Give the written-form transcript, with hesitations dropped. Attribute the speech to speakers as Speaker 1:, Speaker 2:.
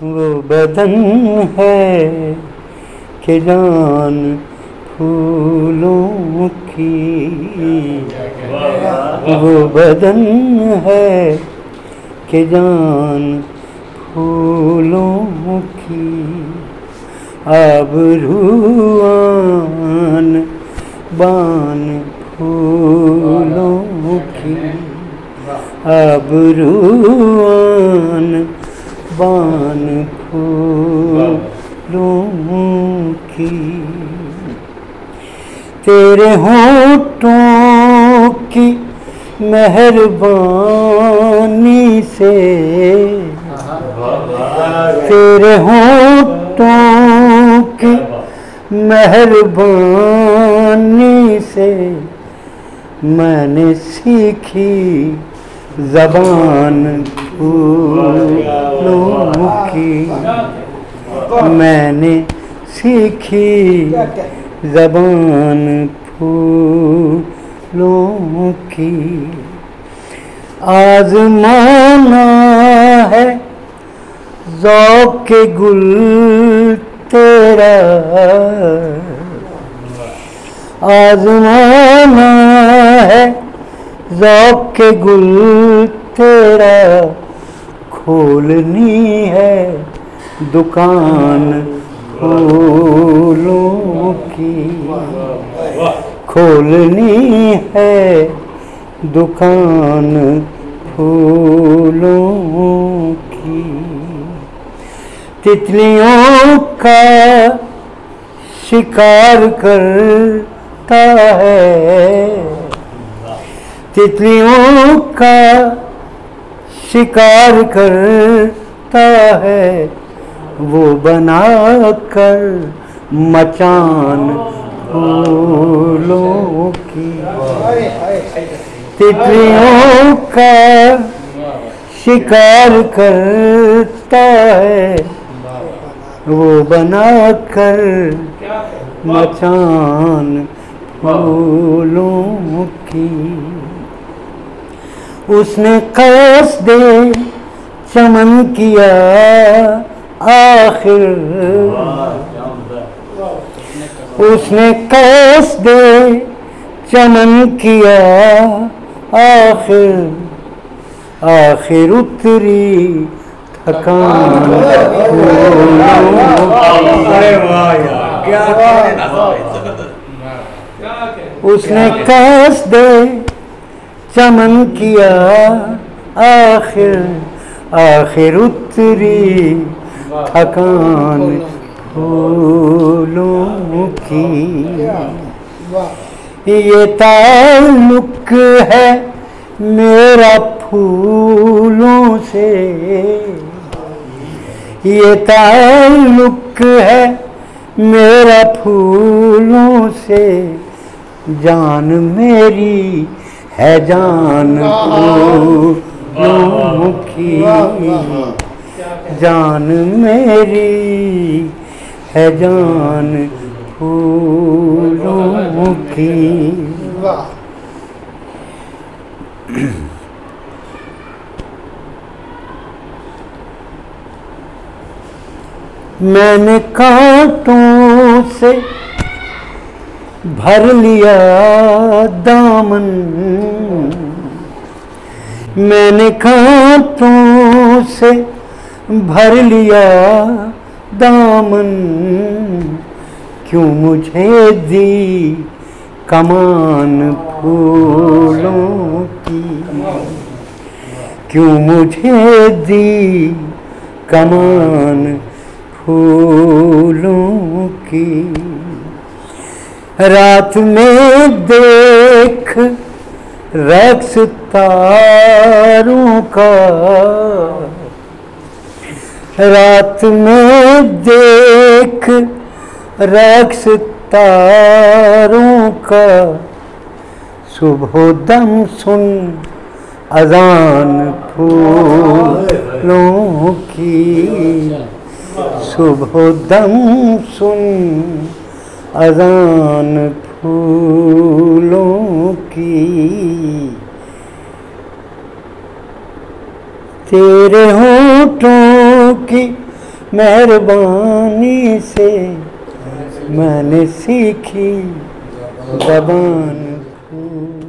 Speaker 1: वो बदन है कि जान फूलों की, वो बदन है कि जान फूलों की, आबरूआन बान फूलों की, आबरूआन बान फूलों की। तेरे होठों की मेहरबानी से, तेरे होठों की मेहरबानी से मैंने सीखी ज़बान फूलों की, मैंने सीखी ज़बान फूलों की। आज़माना है ज़ौक़ के गुल तेरा, आज़माना है ज़ौक़ के गुल तेरा, खोलनी है दुकान फूलों की, खोलनी है दुकान फूलों की। तितलियों का शिकार करता है, तितलियों का शिकार करता है, वो बनाकर मचान फूलों की। तितलियों का शिकार करता है, वो बनाकर मचान फूलों की। उसने क़स्दे चमन किया आखिर, उसने क़स्दे चमन किया आखिर, आखिर उतरी थकान उसने क़स्दे चमन किया आखिर, आखिर उतरी थकान फूलों की। ये ताल्लुक है मेरा फूलों से, ये ताल्लुक है मेरा फूलों से, जान मेरी है जान फूलों की, जान मेरी है जान फूलों की। मैंने कांटों से भर लिया दामन, मैंने कांटों से भर लिया दामन, क्यों मुझे दी कमान फूलों की, क्यों मुझे दी कमान फूलों की। रात में देख रक्स तारों का, रात में देख रक्स तारों का, सुबह दम सुन अज़ान फूलों की, सुबह दम सुन अज़ान फूलों की। तेरे होठों की मेहरबानी से मैंने सीखी ज़बान को।